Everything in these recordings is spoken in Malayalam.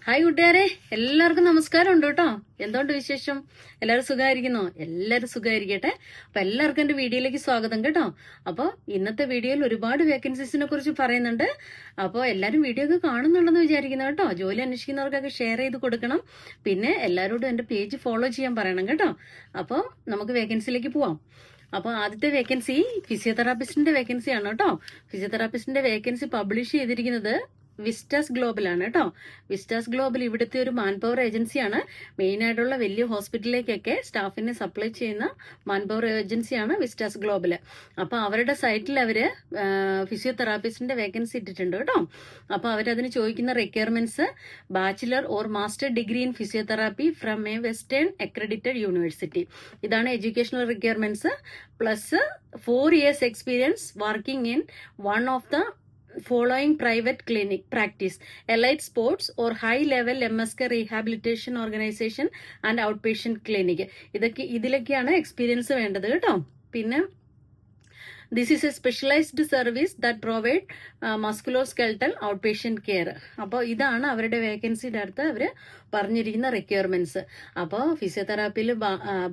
ഹായ് കൂട്ടുകാരെ, എല്ലാവർക്കും നമസ്കാരം ഉണ്ട് കേട്ടോ. എന്തുകൊണ്ട് വിശേഷം? എല്ലാവരും സുഖമായിരിക്കുന്നോ? എല്ലാവരും സുഖമായിരിക്കട്ടെ. അപ്പൊ എല്ലാവർക്കും എന്റെ വീഡിയോയിലേക്ക് സ്വാഗതം കേട്ടോ. അപ്പോൾ ഇന്നത്തെ വീഡിയോയിൽ ഒരുപാട് വേക്കൻസീസിനെ കുറിച്ച് പറയുന്നുണ്ട്. അപ്പോൾ എല്ലാവരും വീഡിയോ ഒക്കെ കാണുന്നുണ്ടെന്ന് വിചാരിക്കുന്നു കേട്ടോ. ജോലി അന്വേഷിക്കുന്നവർക്കൊക്കെ ഷെയർ ചെയ്ത് കൊടുക്കണം. പിന്നെ എല്ലാവരോടും എന്റെ പേജ് ഫോളോ ചെയ്യാൻ പറയണം കേട്ടോ. അപ്പോൾ നമുക്ക് വേക്കൻസിയിലേക്ക് പോവാം. അപ്പോൾ ആദ്യത്തെ വേക്കൻസി ഫിസിയോതെറാപ്പിസ്റ്റിന്റെ വേക്കൻസി ആണ് കേട്ടോ. ഫിസിയോതെറാപ്പിസ്റ്റിന്റെ വേക്കൻസി പബ്ലിഷ് ചെയ്തിരിക്കുന്നത് വിസ്റ്റാസ് ഗ്ലോബലാണ് കേട്ടോ. വിസ്റ്റാസ് ഗ്ലോബൽ ഇവിടുത്തെ ഒരു മാൻ പവർ ഏജൻസിയാണ്. മെയിൻ ആയിട്ടുള്ള വലിയ ഹോസ്പിറ്റലിലേക്കൊക്കെ സ്റ്റാഫിനെ സപ്ലൈ ചെയ്യുന്ന മാൻ പവർ ഏജൻസിയാണ് വിസ്റ്റാസ് ഗ്ലോബൽ. അപ്പൊ അവരുടെ സൈറ്റിൽ അവര് ഫിസിയോതെറാപ്പിസ്റ്റിന്റെ വേക്കൻസി ഇട്ടിട്ടുണ്ട് കേട്ടോ. അപ്പൊ അവരതിന് ചോദിക്കുന്ന requirements bachelor or master degree in physiotherapy from a western accredited university. ഇതാണ് educational requirements. Plus 4 years experience working in one of the following private clinic practice, allied sports or high level MSK rehabilitation organization and outpatient clinic. ഇതിലൊക്കെയാണ് എക്സ്പീരിയൻസ് വേണ്ടത് കേട്ടോ. പിന്നെ this is a specialised service that provide musculoskeletal outpatient care. അപ്പോൾ ഇതാണ് അവരുടെ വേക്കൻസിയുടെ അടുത്ത് അവർ പറഞ്ഞിരിക്കുന്ന റിക്വയർമെന്റ്സ്. അപ്പോൾ ഫിസിയോതെറാപ്പിയിൽ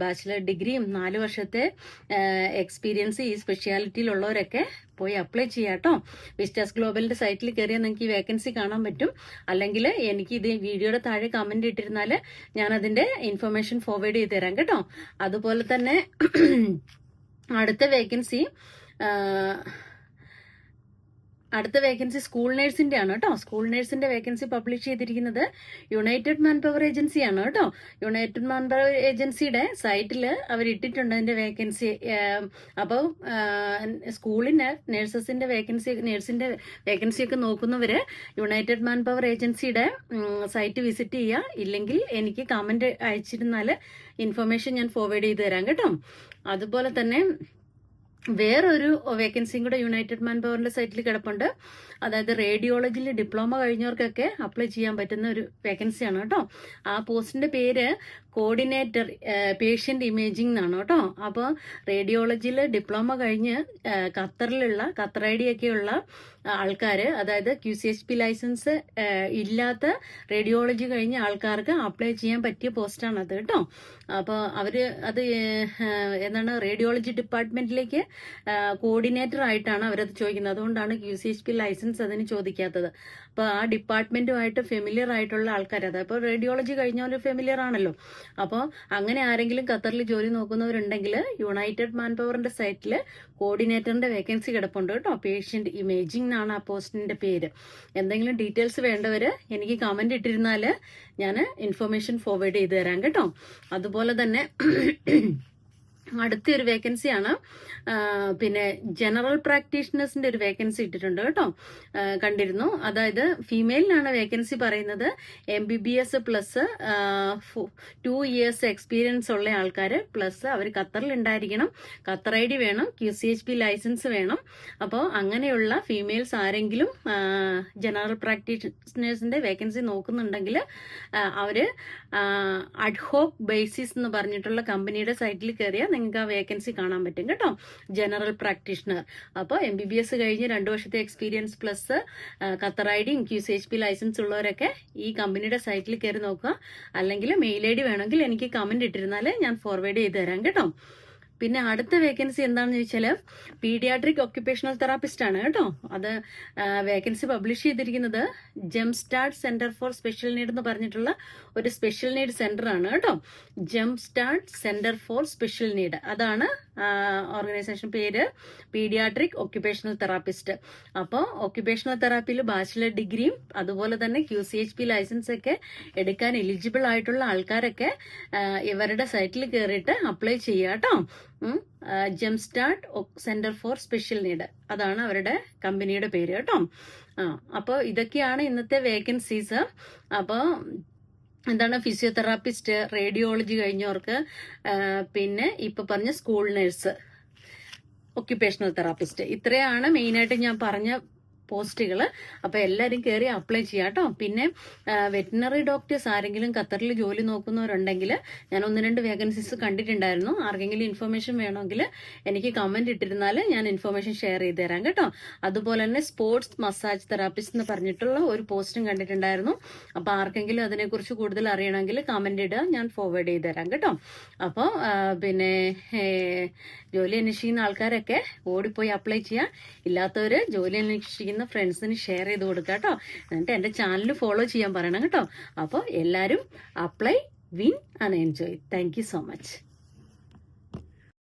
ബാച്ചിലർ ഡിഗ്രിയും 4 വർഷത്തെ എക്സ്പീരിയൻസ് ഈ സ്പെഷ്യാലിറ്റിയിലുള്ളവരൊക്കെ പോയി അപ്ലൈ ചെയ്യാട്ടോ. വിസ്റ്റാസ് ഗ്ലോബലിന്റെ സൈറ്റിൽ കയറിയാൽ നിങ്ങൾക്ക് ഈ വേക്കൻസി കാണാൻ പറ്റും. അല്ലെങ്കിൽ എനിക്ക് ഇത് വീഡിയോയുടെ താഴെ കമന്റ് ഇട്ടിരുന്നാൽ ഞാൻ അതിന്റെ ഇൻഫർമേഷൻ ഫോർവേഡ് ചെയ്ത് തരാം കേട്ടോ. അതുപോലെ തന്നെ അടുത്ത വേക്കൻസി സ്കൂൾ നഴ്സിന്റെ ആണ് കേട്ടോ. സ്കൂൾ നഴ്സിന്റെ വേക്കൻസി പബ്ലിഷ് ചെയ്തിരിക്കുന്നത് യുണൈറ്റഡ് മാൻ പവർ ഏജൻസിയാണ് കേട്ടോ. യുണൈറ്റഡ് മാൻ പവർ ഏജൻസിയുടെ സൈറ്റിൽ അവർ ഇട്ടിട്ടുണ്ട് അതിന്റെ വേക്കൻസി. അപ്പോൾ സ്കൂളിന് നഴ്സിന്റെ വേക്കൻസി ഒക്കെ നോക്കുന്നവര് യുണൈറ്റഡ് മാൻ പവർ ഏജൻസിയുടെ സൈറ്റ് വിസിറ്റ് ചെയ്യുക. ഇല്ലെങ്കിൽ എനിക്ക് കമന്റ് അയച്ചിരുന്നാൽ ഇൻഫർമേഷൻ ഞാൻ ഫോർവേഡ് ചെയ്ത് തരാം കേട്ടോ. അതുപോലെ തന്നെ വേറൊരു വേക്കൻസിയും കൂടെ യുണൈറ്റഡ് മാൻ പവറിന്റെ സൈറ്റിൽ കിടപ്പുണ്ട്. അതായത് റേഡിയോളജിയിൽ ഡിപ്ലോമ കഴിഞ്ഞവർക്കൊക്കെ അപ്ലൈ ചെയ്യാൻ പറ്റുന്ന ഒരു വേക്കൻസിയാണ് കേട്ടോ. ആ പോസ്റ്റിന്റെ പേര് കോർഡിനേറ്റർ പേഷ്യന്റ് ഇമേജിംഗ് എന്നാണ് കേട്ടോ. അപ്പോൾ റേഡിയോളജിയിൽ ഡിപ്ലോമ കഴിഞ്ഞ് ഖത്തർ ഐ ഡി ഒക്കെയുള്ള ആൾക്കാര്, അതായത് QCHP ലൈസൻസ് ഇല്ലാത്ത റേഡിയോളജി കഴിഞ്ഞ ആൾക്കാർക്ക് അപ്ലൈ ചെയ്യാൻ പറ്റിയ പോസ്റ്റാണ് അത് കേട്ടോ. അപ്പോൾ അത് എന്താണ് റേഡിയോളജി ഡിപ്പാർട്ട്മെന്റിലേക്ക് കോർഡിനേറ്റർ ആയിട്ടാണ് അവരത് ചോദിക്കുന്നത്. അതുകൊണ്ടാണ് QCHP ലൈസൻസ് അതിന് ചോദിക്കാത്തത്. അപ്പൊ ആ ഡിപ്പാർട്ട്മെന്റുമായിട്ട് ഫെമിലിയർ ആയിട്ടുള്ള ആൾക്കാർ, അതപ്പോൾ റേഡിയോളജി കഴിഞ്ഞവർ ഫെമിലിയർ ആണല്ലോ. അപ്പോൾ അങ്ങനെ ആരെങ്കിലും ഖത്തറിൽ ജോലി നോക്കുന്നവരുണ്ടെങ്കിൽ യുണൈറ്റഡ് മാൻ പവറിന്റെ സൈറ്റിൽ കോർഡിനേറ്ററിന്റെ വേക്കൻസി കിടപ്പുണ്ട് കേട്ടോ. പേഷ്യന്റ് ഇമേജിംഗ് എന്നാണ് ആ പോസ്റ്റിന്റെ പേര്. എന്തെങ്കിലും ഡീറ്റെയിൽസ് വേണ്ടവര് എനിക്ക് കമന്റ് ഇട്ടിരുന്നാൽ ഞാൻ ഇൻഫർമേഷൻ ഫോർവേഡ് ചെയ്ത് തരാം കേട്ടോ. അതുപോലെ തന്നെ അടുത്തൊരു വേക്കൻസിയാണ് പിന്നെ ജനറൽ പ്രാക്ടീഷണേഴ്സിന്റെ ഒരു വേക്കൻസി ഇട്ടിട്ടുണ്ട് കേട്ടോ. കണ്ടിരുന്നു. അതായത് ഫീമെയിലിനാണ് വേക്കൻസി പറയുന്നത്. MBBS പ്ലസ് 2 years എക്സ്പീരിയൻസ് ഉള്ള ആൾക്കാര്, പ്ലസ് അവർ ഖത്തറിൽ ഉണ്ടായിരിക്കണം, ഖത്തർ ID വേണം, QCHP ലൈസൻസ് വേണം. അപ്പോൾ അങ്ങനെയുള്ള ഫീമെയിൽസ് ആരെങ്കിലും ജനറൽ പ്രാക്ടീഷണേഴ്സിന്റെ വേക്കൻസി നോക്കുന്നുണ്ടെങ്കിൽ അവര് അഡ്ഹോക് ബേസിസ് എന്ന് പറഞ്ഞിട്ടുള്ള കമ്പനിയുടെ സൈറ്റിൽ കയറിയാൽ നിങ്ങൾക്ക് ആ വേക്കൻസി കാണാൻ പറ്റും കേട്ടോ. General practitioner. അപ്പോൾ MBBS കഴിഞ്ഞ് 2 വർഷത്തെ എക്സ്പീരിയൻസ് പ്ലസ് ഖത്തർ ഐഡിയും QCHP ലൈസൻസ് ഉള്ളവരൊക്കെ ഈ കമ്പനിയുടെ സൈറ്റിൽ കയറി നോക്കുക. അല്ലെങ്കിൽ മെയിൽ ID വേണമെങ്കിൽ എനിക്ക് കമന്റ് ഇട്ടിരുന്നാൽ ഞാൻ ഫോർവേഡ് ചെയ്ത് തരാം കേട്ടോ. പിന്നെ അടുത്ത വേക്കൻസി എന്താണെന്ന് ചോദിച്ചാൽ പീഡിയാട്രിക് ഒക്യുപേഷണൽ തെറാപ്പിസ്റ്റ് ആണ് കേട്ടോ. അത് വേക്കൻസി പബ്ലിഷ് ചെയ്തിരിക്കുന്നത് ജംസ്റ്റാർട്ട് സെന്റർ ഫോർ സ്പെഷ്യൽ നീഡ് എന്ന് പറഞ്ഞിട്ടുള്ള ഒരു സ്പെഷ്യൽ നീഡ് സെന്റർ ആണ് കേട്ടോ. ജംസ്റ്റാർട്ട് സെന്റർ ഫോർ സ്പെഷ്യൽ നീഡ്, അതാണ് ഓർഗനൈസേഷൻ പേര്. Paediatric occupational therapist. അപ്പോൾ ഒക്യുപേഷണൽ തെറാപ്പിയിൽ ബാച്ചിലർ ഡിഗ്രിയും അതുപോലെ തന്നെ QCHP ലൈസൻസ് ഒക്കെ എടുക്കാൻ എലിജിബിൾ ആയിട്ടുള്ള ആൾക്കാരൊക്കെ ഇവരുടെ സൈറ്റിൽ കയറിയിട്ട് അപ്ലൈ ചെയ്യുക കേട്ടോ. ജംസ്റ്റാർട്ട് സെന്റർ ഫോർ സ്പെഷ്യൽ നീഡ്, അതാണ് അവരുടെ കമ്പനിയുടെ പേര് കേട്ടോ. അപ്പോൾ ഇതൊക്കെയാണ് ഇന്നത്തെ വേക്കൻസീസ്. അപ്പോൾ എന്താണ് ഫിസിയോതെറാപ്പിസ്റ്റ്, റേഡിയോളജി കഴിഞ്ഞവർക്ക്, പിന്നെ ഇപ്പൊ പറഞ്ഞ സ്കൂൾ നഴ്സ്, ഒക്യുപേഷണൽ തെറാപ്പിസ്റ്റ്, ഇത്രയാണ് മെയിനായിട്ട് ഞാൻ പറഞ്ഞ പോസ്റ്റുകൾ. അപ്പൊ എല്ലാവരും കയറി അപ്ലൈ ചെയ്യാം കേട്ടോ. പിന്നെ വെറ്റിനറി ഡോക്ടേഴ്സ് ആരെങ്കിലും ഖത്തറിൽ ജോലി നോക്കുന്നവരുണ്ടെങ്കിൽ ഞാൻ 1-2 വേക്കൻസീസ് കണ്ടിട്ടുണ്ടായിരുന്നു. ആർക്കെങ്കിലും ഇൻഫർമേഷൻ വേണമെങ്കിൽ എനിക്ക് കമന്റ് ഇട്ടിരുന്നാൽ ഞാൻ ഇൻഫർമേഷൻ ഷെയർ ചെയ്ത് തരാം കേട്ടോ. അതുപോലെ തന്നെ സ്പോർട്സ് മസാജ് തെറാപ്പിസ്റ്റ് എന്ന് പറഞ്ഞിട്ടുള്ള ഒരു പോസ്റ്റും കണ്ടിട്ടുണ്ടായിരുന്നു. അപ്പൊ ആർക്കെങ്കിലും അതിനെക്കുറിച്ച് കൂടുതൽ അറിയണമെങ്കിൽ കമന്റ് ഇടുക, ഞാൻ ഫോർവേഡ് ചെയ്ത് തരാം കേട്ടോ. അപ്പോൾ പിന്നെ ജോലി അന്വേഷിക്കുന്ന ആൾക്കാരൊക്കെ ഓടിപ്പോയി അപ്ലൈ ചെയ്യാം. ഇല്ലാത്തവര് ജോലി അന്വേഷിക്കുന്ന ഫ്രണ്ട്സിന് ഷെയർ ചെയ്ത് കൊടുക്കുക കേട്ടോ. എന്നിട്ട് എന്റെ ചാനൽ ഫോളോ ചെയ്യാൻ പറയണം കേട്ടോ. അപ്പോൾ എല്ലാവരും apply, win and enjoy. Thank you so much.